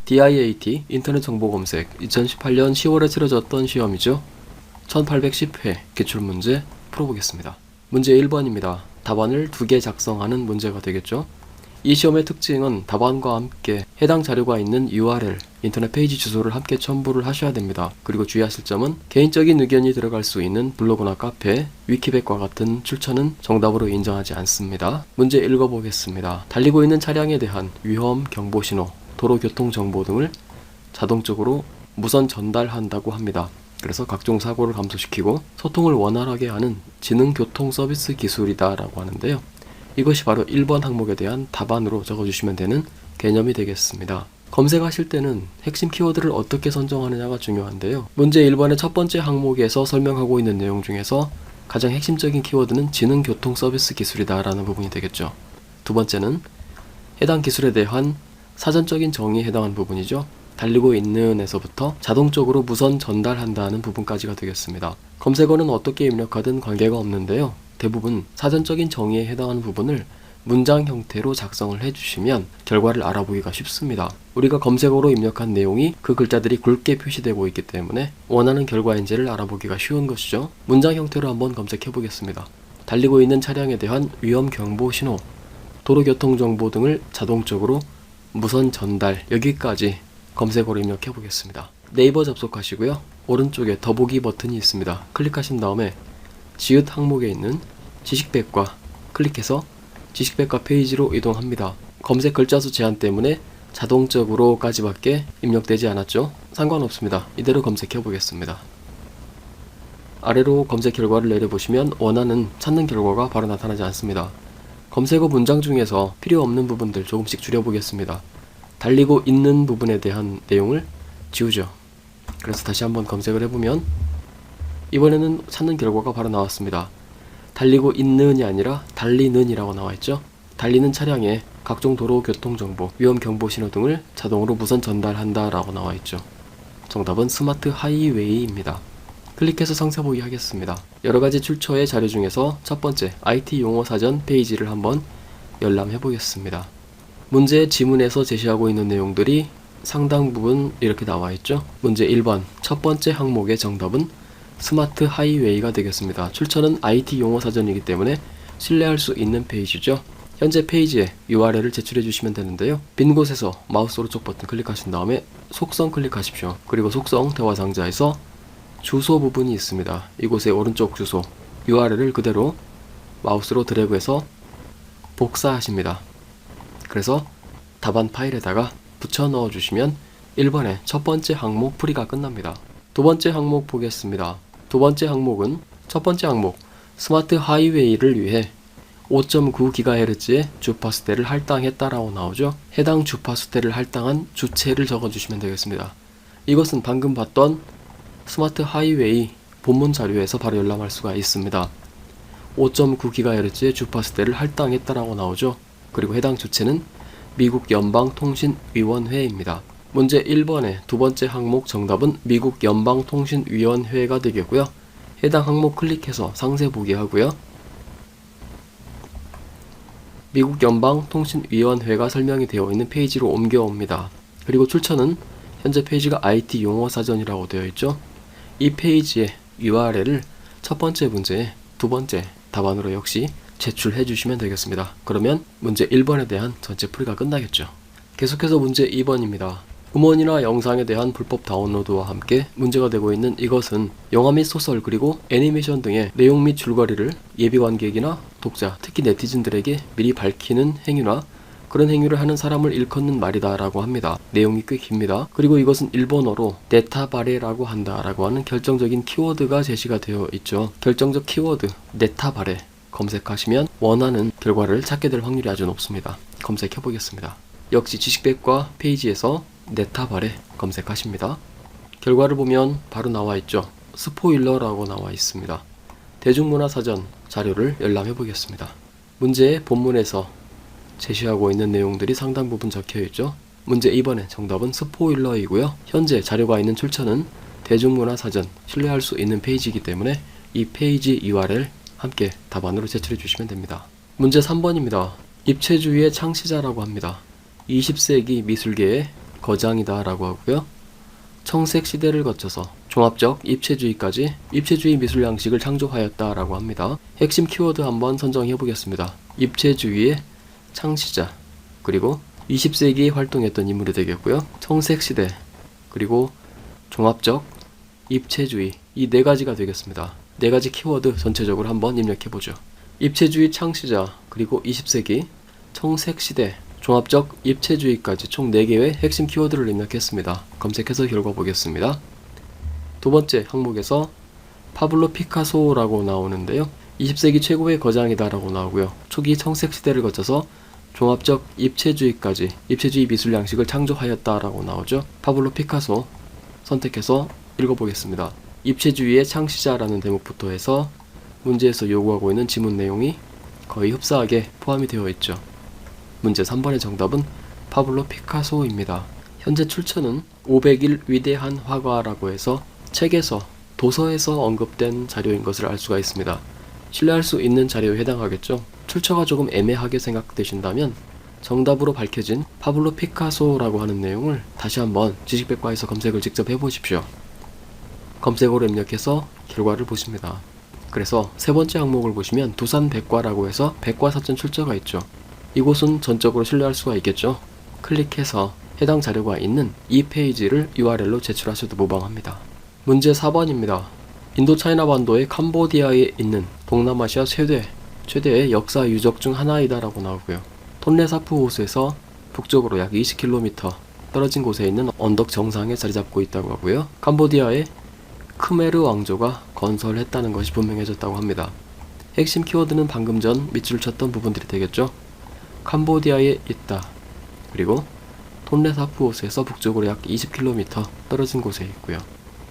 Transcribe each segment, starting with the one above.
DIAT 인터넷 정보 검색 2018년 10월에 치러졌던 시험이죠. 1810회 기출문제 풀어보겠습니다. 문제 1번입니다. 답안을 2개 작성하는 문제가 되겠죠. 이 시험의 특징은 답안과 함께 해당 자료가 있는 URL, 인터넷 페이지 주소를 함께 첨부를 하셔야 됩니다. 그리고 주의하실 점은 개인적인 의견이 들어갈 수 있는 블로그나 카페, 위키백과 같은 출처는 정답으로 인정하지 않습니다. 문제 읽어보겠습니다. 달리고 있는 차량에 대한 위험 경보 신호, 도로 교통 정보 등을 자동적으로 무선 전달한다고 합니다. 그래서 각종 사고를 감소시키고 소통을 원활하게 하는 지능 교통 서비스 기술이다 라고 하는데요. 이것이 바로 1번 항목에 대한 답안으로 적어주시면 되는 개념이 되겠습니다. 검색하실 때는 핵심 키워드를 어떻게 선정하느냐가 중요한데요. 문제 1번의 첫 번째 항목에서 설명하고 있는 내용 중에서 가장 핵심적인 키워드는 지능 교통 서비스 기술이다 라는 부분이 되겠죠. 두 번째는 해당 기술에 대한 사전적인 정의에 해당하는 부분이죠. 달리고 있는 에서부터 자동적으로 무선 전달한다는 부분까지가 되겠습니다. 검색어는 어떻게 입력하든 관계가 없는데요. 대부분 사전적인 정의에 해당하는 부분을 문장 형태로 작성을 해주시면 결과를 알아보기가 쉽습니다. 우리가 검색어로 입력한 내용이 그 글자들이 굵게 표시되고 있기 때문에 원하는 결과인지를 알아보기가 쉬운 것이죠. 문장 형태로 한번 검색해 보겠습니다. 달리고 있는 차량에 대한 위험 경보 신호, 도로교통 정보 등을 자동적으로 무선 전달, 여기까지 검색어로 입력해 보겠습니다. 네이버 접속하시고요. 오른쪽에 더보기 버튼이 있습니다. 클릭하신 다음에 지읒 항목에 있는 지식백과 클릭해서 지식백과 페이지로 이동합니다. 검색 글자 수 제한 때문에 자동적으로까지밖에 입력되지 않았죠. 상관없습니다. 이대로 검색해 보겠습니다. 아래로 검색 결과를 내려보시면 원하는 찾는 결과가 바로 나타나지 않습니다. 검색어 문장 중에서 필요 없는 부분들 조금씩 줄여보겠습니다. 달리고 있는 부분에 대한 내용을 지우죠. 그래서 다시 한번 검색을 해보면 이번에는 찾는 결과가 바로 나왔습니다. 달리고 있는이 아니라 달리는 이라고 나와있죠. 달리는 차량에 각종 도로 교통 정보, 위험 경보 신호 등을 자동으로 무선 전달한다 라고 나와있죠. 정답은 스마트 하이웨이입니다. 클릭해서 상세 보기 하겠습니다. 여러가지 출처의 자료 중에서 첫 번째 IT 용어 사전 페이지를 한번 열람해 보겠습니다. 문제 지문에서 제시하고 있는 내용들이 상당 부분 이렇게 나와 있죠. 문제 1번 첫 번째 항목의 정답은 스마트 하이웨이가 되겠습니다. 출처는 IT 용어 사전이기 때문에 신뢰할 수 있는 페이지죠. 현재 페이지에 URL을 제출해 주시면 되는데요. 빈 곳에서 마우스 오른쪽 버튼 클릭하신 다음에 속성 클릭하십시오. 그리고 속성 대화 상자에서 주소 부분이 있습니다. 이곳에 오른쪽 주소 URL을 그대로 마우스로 드래그해서 복사하십니다. 그래서 답안 파일에다가 붙여 넣어 주시면 1번의 첫 번째 항목 풀이가 끝납니다. 두 번째 항목 보겠습니다. 두 번째 항목은 첫 번째 항목 스마트 하이웨이를 위해 5.9GHz의 주파수대를 할당했다라고 나오죠. 해당 주파수대를 할당한 주체를 적어주시면 되겠습니다. 이것은 방금 봤던 스마트 하이웨이 본문 자료에서 바로 열람할 수가 있습니다. 5.9GHz의 주파수대를 할당했다라고 나오죠. 그리고 해당 주체는 미국 연방통신위원회입니다. 문제 1번의 두 번째 항목 정답은 미국 연방통신위원회가 되겠고요. 해당 항목 클릭해서 상세 보기 하고요. 미국 연방통신위원회가 설명이 되어 있는 페이지로 옮겨옵니다. 그리고 출처는 현재 페이지가 IT 용어 사전이라고 되어 있죠. 이 페이지의 URL을 첫 번째 문제에 두 번째 답안으로 역시 제출해 주시면 되겠습니다. 그러면 문제 1번에 대한 전체 풀이가 끝나겠죠. 계속해서 문제 2번입니다. 음원이나 영상에 대한 불법 다운로드와 함께 문제가 되고 있는 이것은 영화 및 소설 그리고 애니메이션 등의 내용 및 줄거리를 예비 관객이나 독자, 특히 네티즌들에게 미리 밝히는 행위나 그런 행위를 하는 사람을 일컫는 말이다 라고 합니다. 내용이 꽤 깁니다. 그리고 이것은 일본어로 네타바레라고 한다 라고 하는 결정적인 키워드가 제시가 되어 있죠. 결정적 키워드 네타바레 검색하시면 원하는 결과를 찾게 될 확률이 아주 높습니다. 검색해 보겠습니다. 역시 지식백과 페이지에서 네타바레 검색하십니다. 결과를 보면 바로 나와 있죠. 스포일러라고 나와 있습니다. 대중문화사전 자료를 열람해 보겠습니다. 문제의 본문에서 제시하고 있는 내용들이 상당 부분 적혀 있죠. 문제 2번의 정답은 스포일러이고요. 현재 자료가 있는 출처는 대중문화사전 신뢰할 수 있는 페이지이기 때문에 이 페이지 URL 함께 답안으로 제출해 주시면 됩니다. 문제 3번입니다. 입체주의의 창시자라고 합니다. 20세기 미술계의 거장이다 라고 하고요. 청색 시대를 거쳐서 종합적 입체주의까지 입체주의 미술 양식을 창조하였다 라고 합니다. 핵심 키워드 한번 선정해 보겠습니다. 입체주의의 창시자, 그리고 20세기에 활동했던 인물이 되겠고요. 청색 시대, 그리고 종합적 입체주의, 이 네 가지가 되겠습니다. 네 가지 키워드 전체적으로 한번 입력해 보죠. 입체주의 창시자, 그리고 20세기, 청색 시대, 종합적 입체주의까지 총 4개의 핵심 키워드를 입력했습니다. 검색해서 결과 보겠습니다. 두 번째 항목에서 파블로 피카소라고 나오는데요. 20세기 최고의 거장이다 라고 나오고요. 초기 청색 시대를 거쳐서 종합적 입체주의까지 입체주의 미술 양식을 창조하였다 라고 나오죠. 파블로 피카소 선택해서 읽어보겠습니다. 입체주의의 창시자라는 대목부터 해서 문제에서 요구하고 있는 지문 내용이 거의 흡사하게 포함이 되어 있죠. 문제 3번의 정답은 파블로 피카소입니다. 현재 출처는 500일 위대한 화가라고 해서 책에서, 도서에서 언급된 자료인 것을 알 수가 있습니다. 신뢰할 수 있는 자료에 해당하겠죠. 출처가 조금 애매하게 생각되신다면 정답으로 밝혀진 파블로 피카소라고 하는 내용을 다시 한번 지식백과에서 검색을 직접 해보십시오. 검색어로 입력해서 결과를 보십니다. 그래서 세 번째 항목을 보시면 두산백과라고 해서 백과사전 출처가 있죠. 이곳은 전적으로 신뢰할 수가 있겠죠. 클릭해서 해당 자료가 있는 이 페이지를 URL로 제출하셔도 무방합니다. 문제 4번입니다. 인도차이나 반도의 캄보디아에 있는 동남아시아 최대의 역사 유적 중 하나이다 라고 나오고요. 톤레사프 호수에서 북쪽으로 약 20km 떨어진 곳에 있는 언덕 정상에 자리 잡고 있다고 하고요. 캄보디아의 크메르 왕조가 건설했다는 것이 분명해졌다고 합니다. 핵심 키워드는 방금 전 밑줄을 쳤던 부분들이 되겠죠. 캄보디아에 있다, 그리고 톤레사프 호수에서 북쪽으로 약 20km 떨어진 곳에 있고요.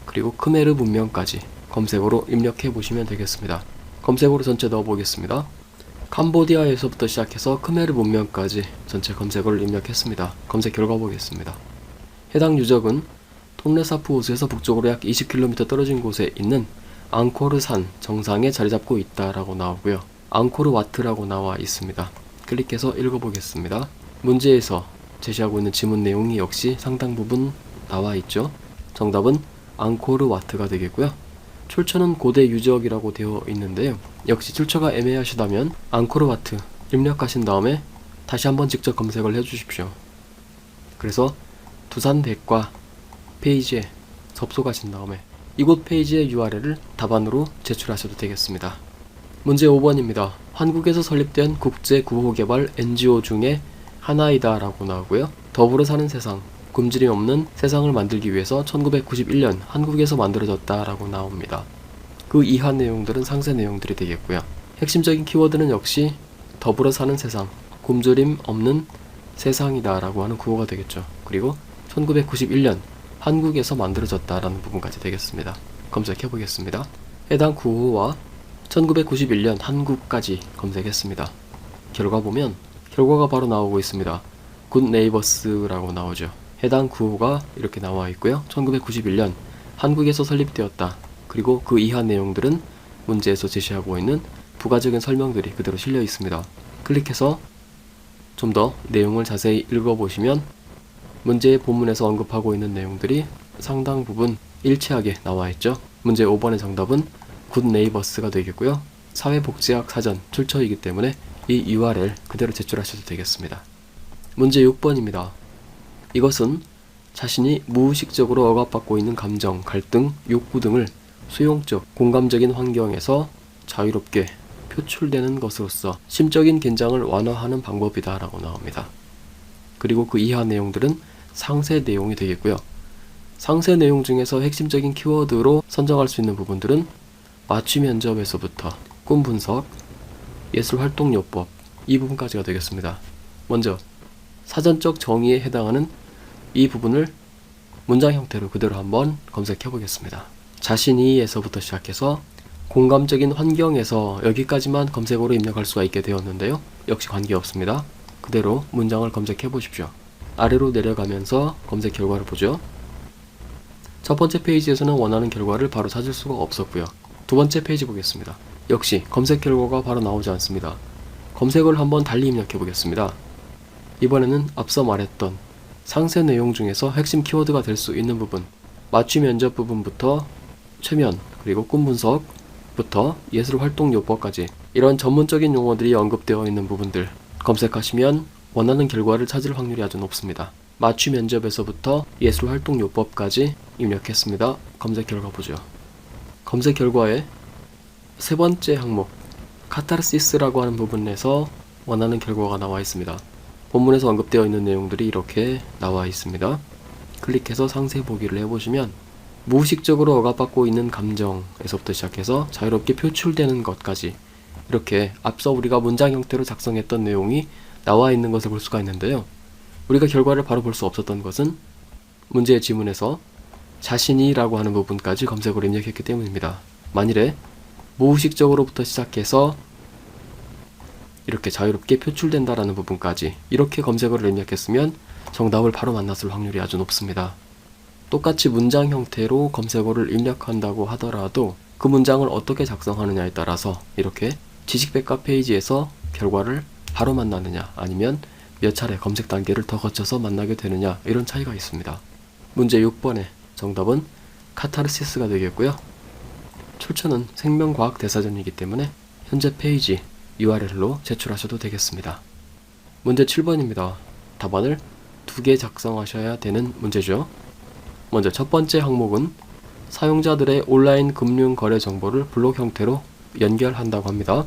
그리고 크메르 문명까지 검색어로 입력해 보시면 되겠습니다. 검색어로 전체 넣어보겠습니다. 캄보디아에서부터 시작해서 크메르 문명까지 전체 검색어를 입력했습니다. 검색 결과 보겠습니다. 해당 유적은 톤레사프 호수에서 북쪽으로 약 20km 떨어진 곳에 있는 앙코르 산 정상에 자리 잡고 있다라고 나오고요. 앙코르 와트라고 나와 있습니다. 클릭해서 읽어보겠습니다. 문제에서 제시하고 있는 지문 내용이 역시 상당 부분 나와 있죠. 정답은 앙코르 와트가 되겠고요. 출처는 고대 유적이라고 되어 있는데요. 역시 출처가 애매하시다면 앙코르 와트 입력하신 다음에 다시 한번 직접 검색을 해주십시오. 그래서 두산백과 페이지에 접속하신 다음에 이곳 페이지의 URL을 답안으로 제출하셔도 되겠습니다. 문제 5번입니다. 한국에서 설립된 국제구호개발 NGO 중에 하나이다 라고 나오고요. 더불어 사는 세상, 굶주림 없는 세상을 만들기 위해서 1991년 한국에서 만들어졌다 라고 나옵니다. 그 이하 내용들은 상세 내용들이 되겠고요. 핵심적인 키워드는 역시 더불어 사는 세상, 굶주림 없는 세상이다 라고 하는 구호가 되겠죠. 그리고 1991년 한국에서 만들어졌다 라는 부분까지 되겠습니다. 검색해 보겠습니다. 해당 구호와 1991년 한국까지 검색했습니다. 결과 보면 결과가 바로 나오고 있습니다. 굿네이버스라고 나오죠. 해당 구호가 이렇게 나와 있고요. 1991년 한국에서 설립되었다. 그리고 그 이하 내용들은 문제에서 제시하고 있는 부가적인 설명들이 그대로 실려 있습니다. 클릭해서 좀 더 내용을 자세히 읽어보시면 문제의 본문에서 언급하고 있는 내용들이 상당 부분 일치하게 나와 있죠. 문제 5번의 정답은 굿네이버스가 되겠고요. 사회복지학 사전 출처이기 때문에 이 URL 그대로 제출하셔도 되겠습니다. 문제 6번입니다. 이것은 자신이 무의식적으로 억압받고 있는 감정, 갈등, 욕구 등을 수용적, 공감적인 환경에서 자유롭게 표출되는 것으로서 심적인 긴장을 완화하는 방법이다 라고 나옵니다. 그리고 그 이하 내용들은 상세 내용이 되겠고요. 상세 내용 중에서 핵심적인 키워드로 선정할 수 있는 부분들은 맞춤 면접에서부터 꿈 분석, 예술활동요법 이 부분까지가 되겠습니다. 먼저 사전적 정의에 해당하는 이 부분을 문장 형태로 그대로 한번 검색해 보겠습니다. 자신이에서부터 시작해서 공감적인 환경에서 여기까지만 검색어로 입력할 수가 있게 되었는데요. 역시 관계없습니다. 그대로 문장을 검색해 보십시오. 아래로 내려가면서 검색 결과를 보죠. 첫 번째 페이지에서는 원하는 결과를 바로 찾을 수가 없었고요. 두 번째 페이지 보겠습니다. 역시 검색 결과가 바로 나오지 않습니다. 검색어를 한번 달리 입력해 보겠습니다. 이번에는 앞서 말했던 상세 내용 중에서 핵심 키워드가 될 수 있는 부분, 맞춤 면접 부분부터 최면, 그리고 꿈 분석부터 예술활동요법까지 이런 전문적인 용어들이 언급되어 있는 부분들 검색하시면 원하는 결과를 찾을 확률이 아주 높습니다. 맞춤 면접에서부터 예술활동요법까지 입력했습니다. 검색 결과 보죠. 검색 결과에 세 번째 항목 카타르시스라고 하는 부분에서 원하는 결과가 나와 있습니다. 본문에서 언급되어 있는 내용들이 이렇게 나와 있습니다. 클릭해서 상세 보기를 해보시면 무의식적으로 억압받고 있는 감정에서부터 시작해서 자유롭게 표출되는 것까지 이렇게 앞서 우리가 문장 형태로 작성했던 내용이 나와 있는 것을 볼 수가 있는데요. 우리가 결과를 바로 볼 수 없었던 것은 문제의 지문에서 자신이 라고 하는 부분까지 검색어로 입력했기 때문입니다. 만일에 무의식적으로부터 시작해서 이렇게 자유롭게 표출된다라는 부분까지 이렇게 검색어를 입력했으면 정답을 바로 만났을 확률이 아주 높습니다. 똑같이 문장 형태로 검색어를 입력한다고 하더라도 그 문장을 어떻게 작성하느냐에 따라서 이렇게 지식백과 페이지에서 결과를 바로 만나느냐 아니면 몇 차례 검색 단계를 더 거쳐서 만나게 되느냐 이런 차이가 있습니다. 문제 6번의 정답은 카타르시스가 되겠고요. 출처는 생명과학대사전이기 때문에 현재 페이지 URL로 제출하셔도 되겠습니다. 문제 7번입니다. 답안을 2개 작성하셔야 되는 문제죠. 먼저 첫 번째 항목은 사용자들의 온라인 금융 거래 정보를 블록 형태로 연결한다고 합니다.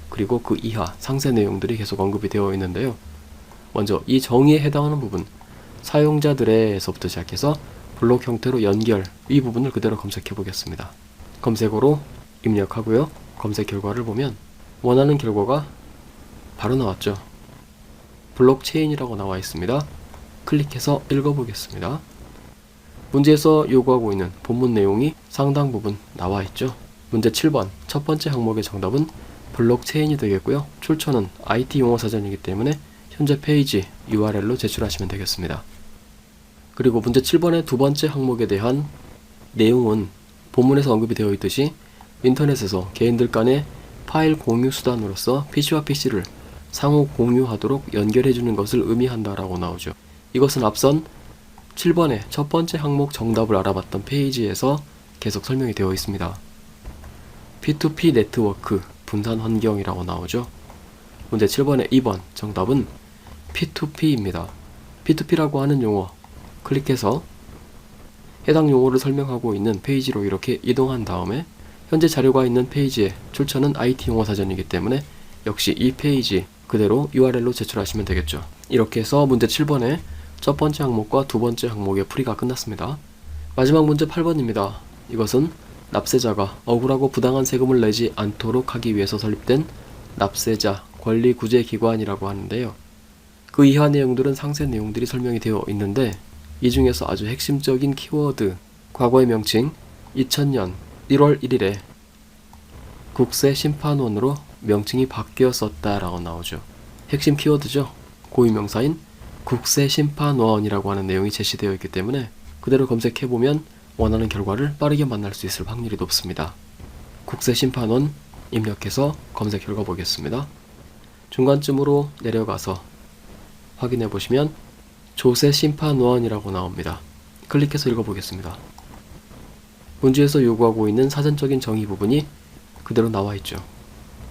그리고 그 이하 상세 내용들이 계속 언급이 되어 있는데요. 먼저 이 정의에 해당하는 부분 사용자들의에서부터 시작해서 블록 형태로 연결 이 부분을 그대로 검색해 보겠습니다. 검색어로 입력하고요. 검색 결과를 보면 원하는 결과가 바로 나왔죠. 블록체인이라고 나와 있습니다. 클릭해서 읽어보겠습니다. 문제에서 요구하고 있는 본문 내용이 상당 부분 나와 있죠. 문제 7번 첫 번째 항목의 정답은 블록체인이 되겠고요. 출처는 IT 용어 사전이기 때문에 현재 페이지 URL로 제출하시면 되겠습니다. 그리고 문제 7번의 두 번째 항목에 대한 내용은 본문에서 언급이 되어 있듯이 인터넷에서 개인들 간의 파일 공유 수단으로서 PC와 PC를 상호 공유하도록 연결해주는 것을 의미한다라고 나오죠. 이것은 앞선 7번의 첫 번째 항목 정답을 알아봤던 페이지에서 계속 설명이 되어 있습니다. P2P 네트워크 분산 환경이라고 나오죠. 문제 7번의 2번 정답은 P2P입니다. P2P라고 하는 용어 클릭해서 해당 용어를 설명하고 있는 페이지로 이렇게 이동한 다음에 현재 자료가 있는 페이지의 출처는 IT 용어 사전이기 때문에 역시 이 페이지 그대로 URL로 제출하시면 되겠죠. 이렇게 해서 문제 7번의 첫 번째 항목과 두 번째 항목의 풀이가 끝났습니다. 마지막 문제 8번입니다. 이것은 납세자가 억울하고 부당한 세금을 내지 않도록 하기 위해서 설립된 납세자 권리구제기관이라고 하는데요. 그 이하 내용들은 상세 내용들이 설명이 되어 있는데 이 중에서 아주 핵심적인 키워드 과거의 명칭 2000년 1월 1일에 국세심판원으로 명칭이 바뀌었었다라고 나오죠. 핵심 키워드죠. 고유명사인 국세심판원이라고 하는 내용이 제시되어 있기 때문에 그대로 검색해보면 원하는 결과를 빠르게 만날 수 있을 확률이 높습니다. 국세심판원 입력해서 검색 결과 보겠습니다. 중간쯤으로 내려가서 확인해보시면 조세심판원이라고 나옵니다. 클릭해서 읽어보겠습니다. 문제에서 요구하고 있는 사전적인 정의 부분이 그대로 나와 있죠.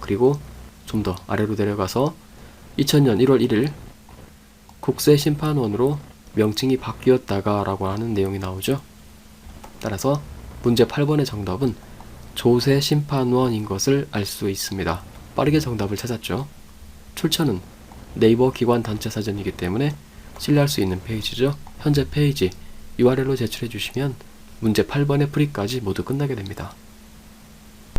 그리고 좀 더 아래로 내려가서 2000년 1월 1일 국세심판원으로 명칭이 바뀌었다가 라고 하는 내용이 나오죠. 따라서 문제 8번의 정답은 조세심판원인 것을 알 수 있습니다. 빠르게 정답을 찾았죠. 출처는 네이버 기관 단체 사전이기 때문에 신뢰할 수 있는 페이지죠. 현재 페이지 URL로 제출해 주시면 문제 8번의 풀이까지 모두 끝나게 됩니다.